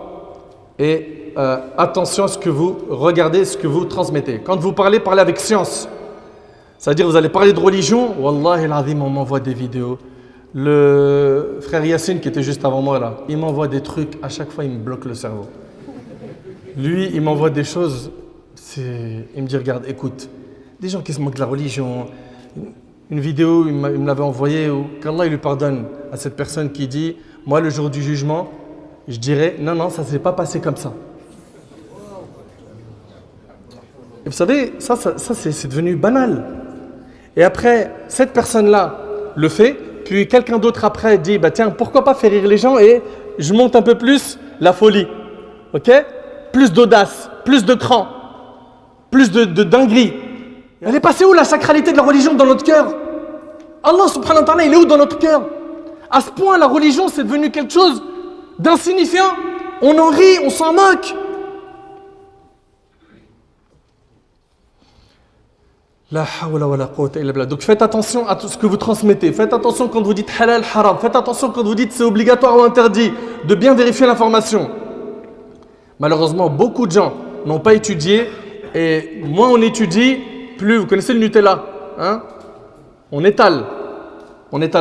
A: et attention à ce que vous regardez, ce que vous transmettez. Quand vous parlez, parlez avec science. C'est-à-dire vous allez parler de religion, Wallahi al-Azim, on m'envoie des vidéos. Le frère Yassine qui était juste avant moi là, il m'envoie des trucs, à chaque fois il me bloque le cerveau. Lui, il m'envoie des choses, il me dit regarde, écoute, des gens qui se moquent de la religion, une vidéo, il me l'avait envoyée, qu'Allah il lui pardonne à cette personne qui dit, moi le jour du jugement, je dirais, non, ça ne s'est pas passé comme ça. Et vous savez, ça c'est devenu banal. Et après, cette personne-là le fait, puis quelqu'un d'autre après dit, tiens, pourquoi pas faire rire les gens et je monte un peu plus la folie. Ok? Plus d'audace, plus de cran, plus de dinguerie. Elle est passée où la sacralité de la religion dans notre cœur? Allah subhanahu wa ta'ala, il est où dans notre cœur? À ce point, la religion, c'est devenu quelque chose d'insignifiant. On en rit, on s'en moque. La hawla wa la quwwata illa billah. Donc faites attention à tout ce que vous transmettez. Faites attention quand vous dites halal, haram. Faites attention quand vous dites c'est obligatoire ou interdit. De bien vérifier l'information. Malheureusement, beaucoup de gens n'ont pas étudié. Et moins on étudie, plus, vous connaissez le Nutella, hein? On étale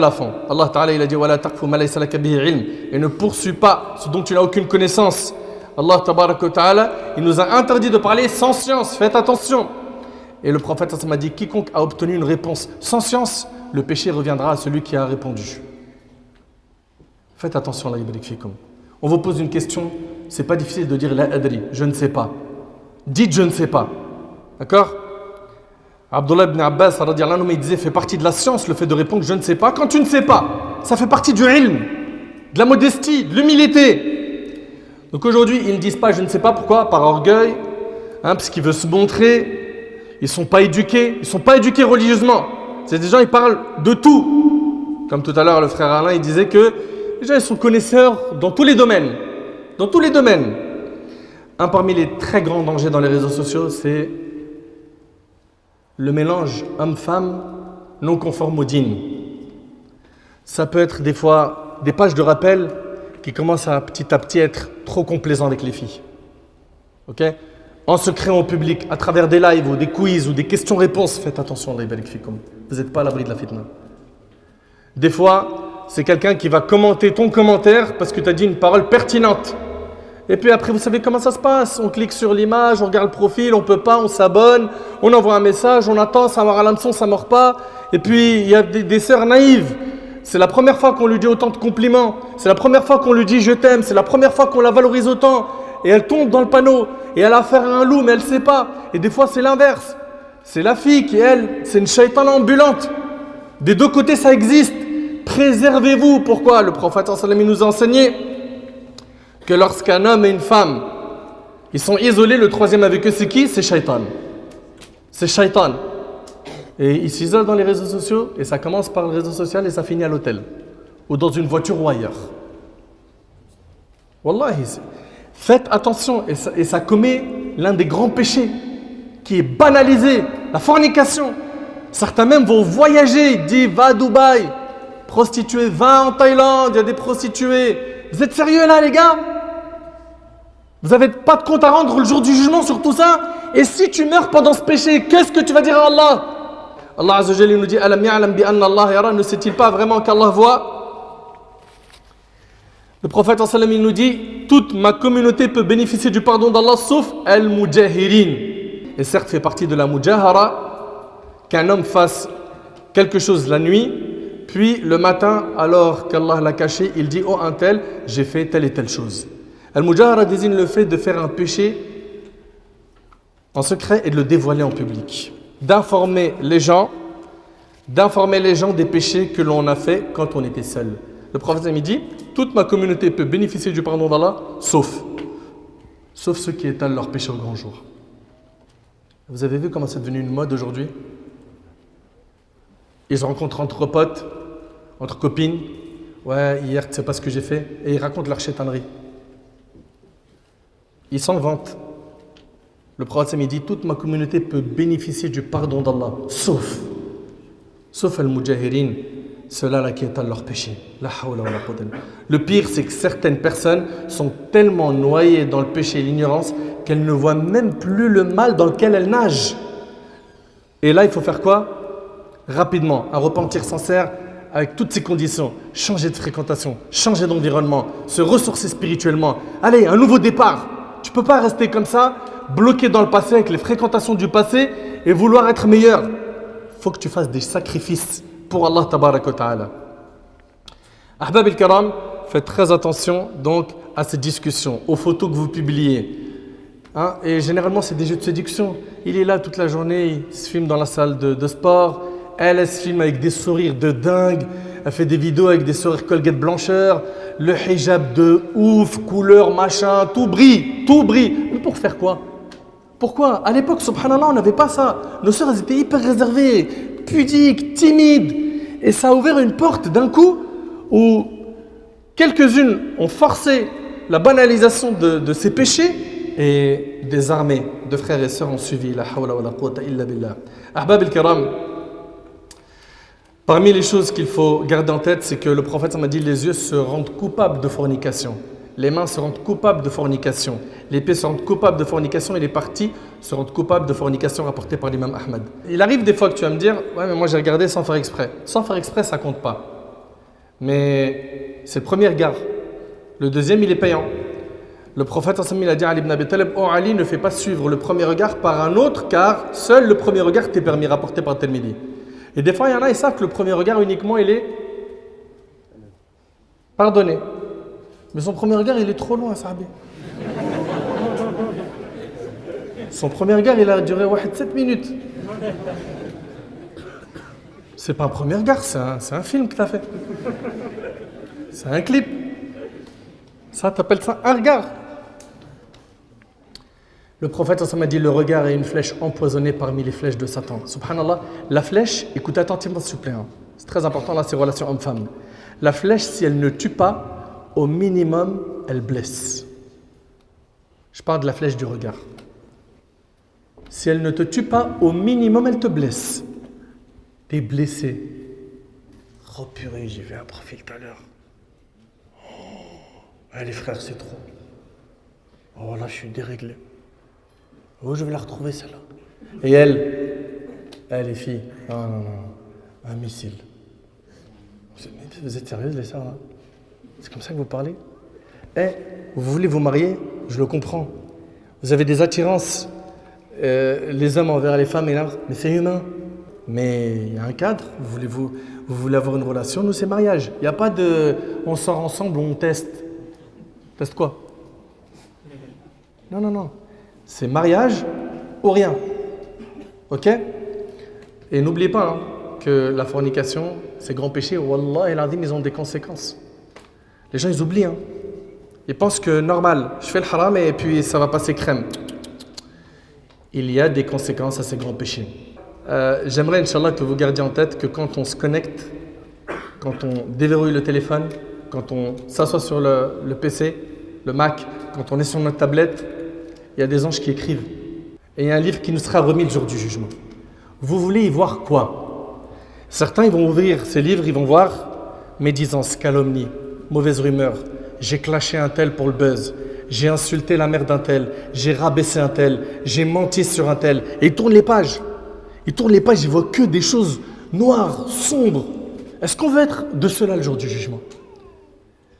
A: à fond. Allah Ta'ala il a dit wala taqfu ma laysa laka bihi ilm, et ne poursuis pas ce dont tu n'as aucune connaissance. Allah Ta'ala il nous a interdit de parler sans science. Faites attention. Et le prophète a dit quiconque a obtenu une réponse sans science, le péché reviendra à celui qui a répondu. Faites attention là, on vous pose une question, c'est pas difficile de dire la adri, je ne sais pas. Dites je ne sais pas. D'accord? Abdullah ibn Abbas il disait fait partie de la science le fait de répondre je ne sais pas quand tu ne sais pas. Ça fait partie du ilm, de la modestie, de l'humilité. Donc aujourd'hui ils ne disent pas je ne sais pas pourquoi, par orgueil, parce qu'ils veulent se montrer. Ils ne sont pas éduqués, religieusement. C'est des gens qui parlent de tout. Comme tout à l'heure le frère Alain il disait que les gens ils sont connaisseurs dans tous les domaines. Dans tous les domaines. Un parmi les très grands dangers dans les réseaux sociaux, c'est le mélange homme-femme non conforme au dîn. Ça peut être des fois des pages de rappel qui commencent à petit être trop complaisants avec les filles. Ok? En se créant au public, à travers des lives ou des quiz ou des questions-réponses, faites attention, vous n'êtes pas à l'abri de la fitna. Des fois, c'est quelqu'un qui va commenter ton commentaire parce que tu as dit une parole pertinente. Et puis après, vous savez comment ça se passe? On clique sur l'image, on regarde le profil, on peut pas, on s'abonne, on envoie un message, on attend, ça mord à l'hameçon, ça mord pas. Et puis, il y a des sœurs naïves. C'est la première fois qu'on lui dit autant de compliments. C'est la première fois qu'on lui dit je t'aime. C'est la première fois qu'on la valorise autant. Et elle tombe dans le panneau. Et elle a affaire à un loup, mais elle ne sait pas. Et des fois, c'est l'inverse. C'est la fille qui, elle, c'est une shaytana ambulante. Des deux côtés, ça existe. Préservez-vous. Pourquoi? Le prophète sallallahu alayhi wa sallam nous a enseigné que lorsqu'un homme et une femme, ils sont isolés, le troisième avec eux, c'est qui? C'est shaytan. C'est shaytan. Et ils s'isolent dans les réseaux sociaux, et ça commence par le réseau social et ça finit à l'hôtel. ou dans une voiture ou ailleurs. Wallahi, faites attention, et ça commet l'un des grands péchés qui est banalisé, la fornication. Certains même vont voyager, ils disent va à Dubaï, prostituée, va en Thaïlande, il y a des prostituées. Vous êtes sérieux là les gars? Vous n'avez pas de compte à rendre le jour du jugement sur tout ça? Et si tu meurs pendant ce péché, qu'est-ce que tu vas dire à Allah? Allah Azza wa Jalla nous dit Alam ya'lam bi anna Allah yara, ne sait-il pas vraiment qu'Allah voit? Le prophète sallallahu alayhi wa sallam, il nous dit toute ma communauté peut bénéficier du pardon d'Allah sauf al-mujahirin. Et certes fait partie de la mujahara qu'un homme fasse quelque chose la nuit, puis le matin, alors qu'Allah l'a caché, il dit oh un tel, j'ai fait telle et telle chose. Al-mujahara désigne le fait de faire un péché en secret et de le dévoiler en public. D'informer les gens des péchés que l'on a fait quand on était seul. Le prophète il dit toute ma communauté peut bénéficier du pardon d'Allah sauf ceux qui étalent leurs péchés au grand jour. Vous avez vu comment c'est devenu une mode aujourd'hui? Ils se rencontrent entre potes, entre copines. Ouais, hier, tu sais pas ce que j'ai fait. Et ils racontent leur chétanerie. Ils s'en vantent. Le prophète dit toute ma communauté peut bénéficier du pardon d'Allah, sauf al-mujahirin, ceux-là qui étalent leurs péchés. La hawla wa la quwwata. Le pire, c'est que certaines personnes sont tellement noyées dans le péché et l'ignorance qu'elles ne voient même plus le mal dans lequel elles nagent. Et là, il faut faire quoi? Rapidement, un repentir sincère avec toutes ces conditions. Changer de fréquentation, changer d'environnement, se ressourcer spirituellement. Allez, un nouveau départ. Tu ne peux pas rester comme ça, bloqué dans le passé avec les fréquentations du passé et vouloir être meilleur. Il faut que tu fasses des sacrifices pour Allah tabarak wa ta'ala. Ahbab al-Karam, faites très attention donc à ces discussions, aux photos que vous publiez. Hein? Et généralement, c'est des jeux de séduction. Il est là toute la journée, il se filme dans la salle de sport. Elle se filme avec des sourires de dingue. Elle fait des vidéos avec des sourires Colgate blancheur. Le hijab de ouf, couleur, machin, tout brille. Mais pour faire quoi? Pourquoi? À l'époque, subhanallah, on n'avait pas ça. Nos sœurs, elles étaient hyper réservées, pudiques, timides. Et ça a ouvert une porte d'un coup où quelques-unes ont forcé la banalisation de ces péchés et des armées de frères et sœurs ont suivi. La hawla wa la quwwata illa billah. Ahbab al-Kiram, parmi les choses qu'il faut garder en tête, c'est que le prophète m'a dit les yeux se rendent coupables de fornication. Les mains se rendent coupables de fornication. Les pieds se rendent coupables de fornication et les parties se rendent coupables de fornication rapportées par l'imam Ahmad. Il arrive des fois que tu vas me dire « Ouais, mais moi j'ai regardé sans faire exprès. » Sans faire exprès, ça compte pas. Mais c'est le premier regard. Le deuxième, il est payant. Le prophète il a dit à Ali ibn Abi Talib « Oh Ali, ne fais pas suivre le premier regard par un autre car seul le premier regard t'est permis, rapporté par Tirmidhi. » Et des fois, il y en a, ils savent que le premier regard uniquement, il est pardonné. Mais son premier regard, il est trop loin, sahabi. Son premier regard, il a duré 7 minutes. C'est pas un premier regard, c'est un film que tu as fait. C'est un clip. Ça, t'appelles ça un regard. Le prophète m'a dit le regard est une flèche empoisonnée parmi les flèches de Satan. Subhanallah, la flèche, écoutez attentivement s'il vous plaît. C'est très important là, ces relations homme-femme. La flèche, si elle ne tue pas, au minimum, elle blesse. Je parle de la flèche du regard. Si elle ne te tue pas, au minimum, elle te blesse. T'es blessé. Oh purée, j'ai vu un profil tout à l'heure. Oh, les frères, c'est trop. Oh là, je suis déréglé. Oh, je vais la retrouver celle-là. Et elle, les filles, non, un missile. Vous êtes sérieuses, les sœurs, hein? C'est comme ça que vous parlez? Vous voulez vous marier? Je le comprends. Vous avez des attirances, les hommes envers les femmes, mais c'est humain. Mais il y a un cadre, vous voulez avoir une relation, nous c'est mariage. Il n'y a pas de on sort ensemble, on teste. Teste quoi? Non. C'est mariage ou rien. Ok? Et n'oubliez pas que la fornication, ces grands péchés, wallah et l'azim, ils ont des conséquences. Les gens, ils oublient. Ils pensent que normal, je fais le haram et puis ça va passer crème. Il y a des conséquences à ces grands péchés. J'aimerais, Inch'Allah, que vous gardiez en tête que quand on se connecte quand on déverrouille le téléphone, quand on s'assoit sur le PC, le Mac, quand on est sur notre tablette, il y a des anges qui écrivent. Et il y a un livre qui nous sera remis le jour du jugement. Vous voulez y voir quoi? Certains ils vont ouvrir ces livres, ils vont voir médisance, calomnie, mauvaise rumeur. J'ai clashé un tel pour le buzz. J'ai insulté la mère d'un tel. J'ai rabaissé un tel. J'ai menti sur un tel. Et ils tournent les pages. Ils voient que des choses noires, sombres. Est-ce qu'on veut être de cela le jour du jugement?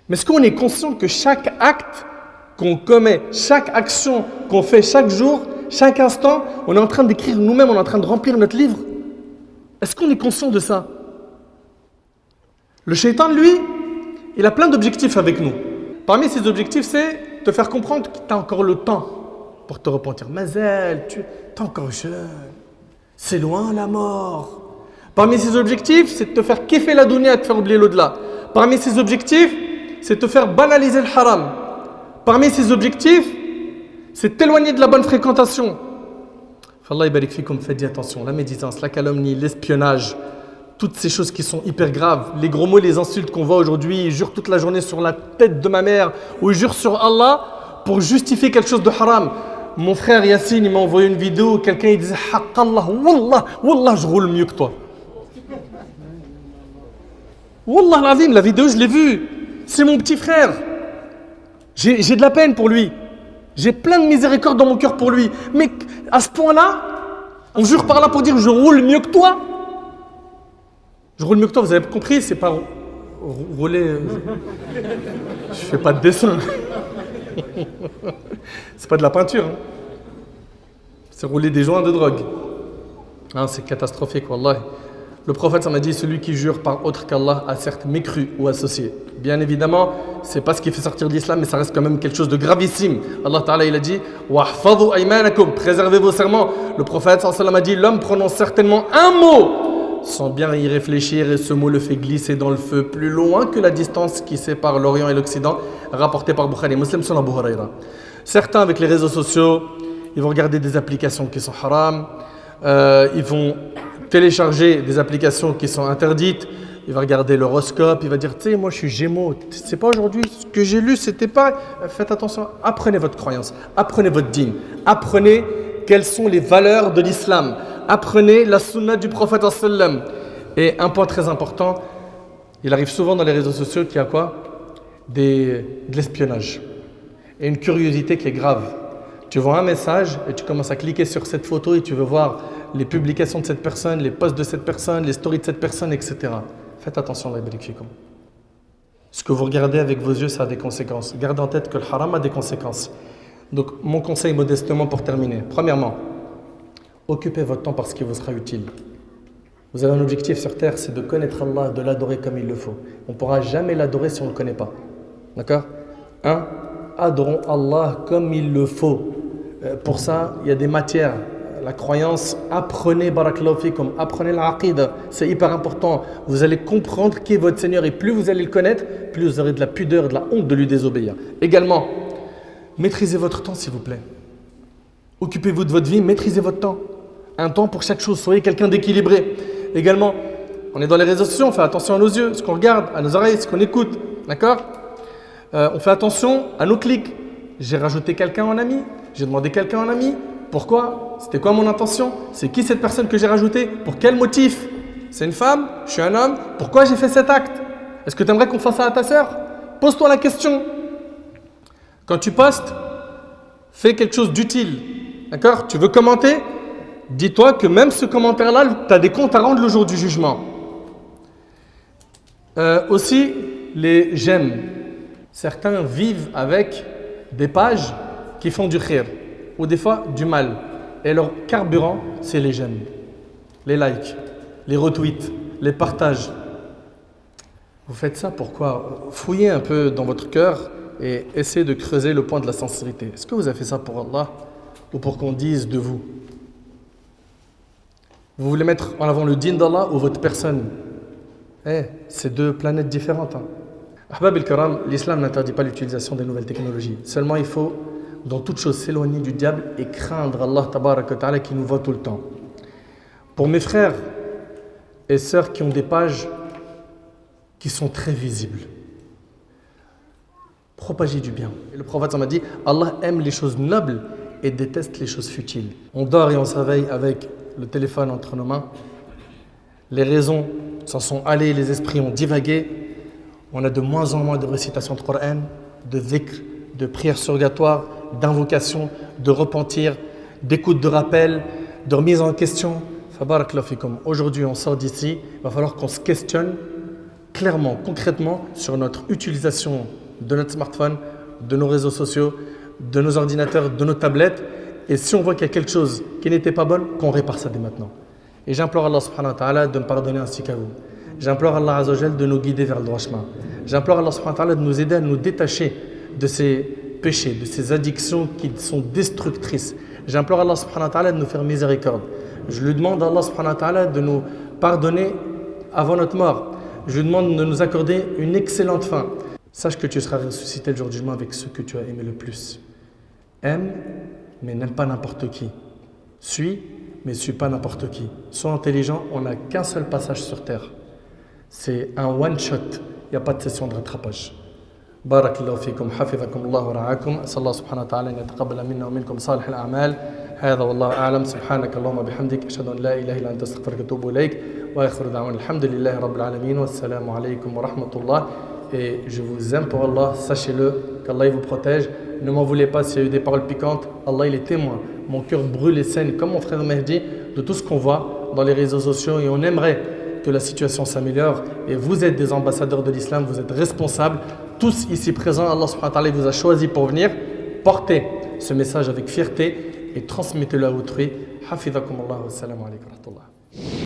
A: Mais est-ce qu'on est conscient que chaque acte qu'on commet, chaque action qu'on fait chaque jour, chaque instant, on est en train d'écrire nous-mêmes, on est en train de remplir notre livre? Est-ce qu'on est conscient de ça? Le shaitan, lui, il a plein d'objectifs avec nous. Parmi ces objectifs, c'est te faire comprendre que tu as encore le temps pour te repentir. Mazel, tu es encore jeune. C'est loin la mort. Parmi ces objectifs, c'est de te faire kiffer la dunya et te faire oublier l'au-delà. Parmi ces objectifs, c'est de te faire banaliser le haram. Parmi ces objectifs, c'est de t'éloigner de la bonne fréquentation. Fallah ibarik fikum, faites attention. La médisance, la calomnie, l'espionnage, toutes ces choses qui sont hyper graves, les gros mots, les insultes qu'on voit aujourd'hui, ils jurent toute la journée sur la tête de ma mère ou ils jurent sur Allah pour justifier quelque chose de haram. Mon frère Yassine, il m'a envoyé une vidéo où quelqu'un il disait Haqq Allah, Wallah, Wallah, je roule mieux que toi. Wallah l'azim, la vidéo, je l'ai vue. C'est mon petit frère. J'ai de la peine pour lui. J'ai plein de miséricorde dans mon cœur pour lui. Mais à ce point-là, on jure par là pour dire je roule mieux que toi. Je roule mieux que toi, vous avez compris, c'est pas rouler. Je fais pas de dessin. C'est pas de la peinture. Hein. C'est rouler des joints de drogue. Hein, c'est catastrophique, wallah. Le prophète, ça m'a dit, celui qui jure par autre qu'Allah a certes mécru ou associé. Bien évidemment, c'est pas ce qui fait sortir de l'islam, mais ça reste quand même quelque chose de gravissime. Allah Ta'ala, il a dit wahfadhu aymanakum, préservez vos serments. Le prophète, sallallahu alayhi wa sallam, a dit, l'homme prononce certainement un mot sans bien y réfléchir et ce mot le fait glisser dans le feu plus loin que la distance qui sépare l'Orient et l'Occident, rapporté par Bukhari Muslim sur Abu Huraira. Certains, avec les réseaux sociaux, ils vont regarder des applications qui sont haram, ils vont télécharger des applications qui sont interdites, il va regarder l'horoscope, il va dire, tu sais, moi je suis Gémeaux, c'est pas aujourd'hui, ce que j'ai lu, c'était pas... Faites attention, apprenez votre croyance, apprenez votre dîn, apprenez quelles sont les valeurs de l'islam, apprenez la sunna du prophète sallam. Et un point très important, il arrive souvent dans les réseaux sociaux qu'il y a quoi? De l'espionnage. Et une curiosité qui est grave. Tu vois un message et tu commences à cliquer sur cette photo et tu veux voir les publications de cette personne, les posts de cette personne, les stories de cette personne, etc. Faites attention, Allah yabarik fikum. Ce que vous regardez avec vos yeux, ça a des conséquences. Gardez en tête que le haram a des conséquences. Donc, mon conseil modestement pour terminer. Premièrement, occupez votre temps par ce qui vous sera utile. Vous avez un objectif sur terre, c'est de connaître Allah, de l'adorer comme il le faut. On ne pourra jamais l'adorer si on ne le connaît pas. D'accord? Adorons Allah comme il le faut. Pour ça, il y a des matières. La croyance, apprenez barakallahu fikum, apprenez l'aqida, c'est hyper important. Vous allez comprendre qui est votre Seigneur et plus vous allez le connaître, plus vous aurez de la pudeur, de la honte de lui désobéir. Également, maîtrisez votre temps s'il vous plaît. Occupez-vous de votre vie, maîtrisez votre temps. Un temps pour chaque chose, soyez quelqu'un d'équilibré. Également, on est dans les réseaux sociaux, on fait attention à nos yeux, ce qu'on regarde, à nos oreilles, ce qu'on écoute. D'accord? On fait attention à nos clics. J'ai rajouté quelqu'un en ami, j'ai demandé quelqu'un en ami. Pourquoi? C'était quoi mon intention? C'est qui cette personne que j'ai rajoutée? Pour quel motif? C'est une femme? Je suis un homme? Pourquoi j'ai fait cet acte? Est-ce que tu aimerais qu'on fasse ça à ta sœur? Pose-toi la question. Quand tu postes, fais quelque chose d'utile. D'accord? Tu veux commenter? Dis-toi que même ce commentaire-là, tu as des comptes à rendre le jour du jugement. Aussi, les j'aime. Certains vivent avec des pages qui font du khir ou des fois du mal. Et leur carburant, c'est les j'aime, les likes, les retweets, les partages. Vous faites ça pourquoi? Fouillez un peu dans votre cœur et essayez de creuser le point de la sincérité. Est-ce que vous avez fait ça pour Allah ou pour qu'on dise de vous? Vous voulez mettre en avant le dîn d'Allah ou votre personne? C'est deux planètes différentes. Ahbab al-Karam, l'islam n'interdit pas l'utilisation des nouvelles technologies. Seulement, il faut, dans toute chose, s'éloigner du diable et craindre Allah tabaraka wa ta'ala qui nous voit tout le temps. Pour mes frères et sœurs qui ont des pages qui sont très visibles. Propagez du bien. Et le prophète m'a dit, Allah aime les choses nobles et déteste les choses futiles. On dort et on se réveille avec le téléphone entre nos mains. Les raisons s'en sont allées, les esprits ont divagué. On a de moins en moins de récitation de Coran, de dhikr, de prières surrogatoires, d'invocations, de repentir, d'écoute de rappel, de remise en question. Fabarakallahu fikum. Aujourd'hui, on sort d'ici. Il va falloir qu'on se questionne clairement, concrètement, sur notre utilisation de notre smartphone, de nos réseaux sociaux, de nos ordinateurs, de nos tablettes. Et si on voit qu'il y a quelque chose qui n'était pas bon, qu'on répare ça dès maintenant. Et j'implore Allah subhanahu wa ta'ala de me pardonner ainsi qu'à vous. J'implore Allah azza wa jal de nous guider vers le droit chemin. J'implore Allah subhanahu wa ta'ala de nous aider à nous détacher de ces péchés, de ces addictions qui sont destructrices. J'implore Allah subhanahu wa ta'ala de nous faire miséricorde. Je lui demande à Allah subhanahu wa ta'ala de nous pardonner avant notre mort. Je lui demande de nous accorder une excellente fin. Sache que tu seras ressuscité le jour du jugement avec ceux que tu as aimé le plus. Aime, mais n'aime pas n'importe qui. Suis, mais ne suis pas n'importe qui. Sois intelligent, on n'a qu'un seul passage sur terre. C'est un one-shot. Il n'y a pas de session de rattrapage. بارك الله فيكم حفظكم الله ورعاكم أسأل الله سبحانه وتعالى أن يتقبل منا ومنكم صالح الأعمال هذا والله أعلم سبحانك اللهم وبحمدك أشهد أن لا إله إلا أنت أستغفرك وأتوب إليك وآخر دعوانا الحمد لله رب العالمين والسلام عليكم ورحمة الله. Et je vous aime pour Allah, sachez-le, qu'Allah vous protège. Ne m'en voulez pas s'il y a eu des paroles piquantes. Allah il est témoin. Mon cœur brûle et saigne comme mon frère Mehdi de tout ce qu'on voit dans les réseaux sociaux et on aimerait que la situation s'améliore. Et vous êtes des ambassadeurs de l'islam, vous êtes responsables. Tous ici présents, Allah subhanahu wa ta'ala vous a choisi pour venir. Portez ce message avec fierté et transmettez-le à autrui. Hafidhakum Allah wa salamu alaykum wa rahmatullah.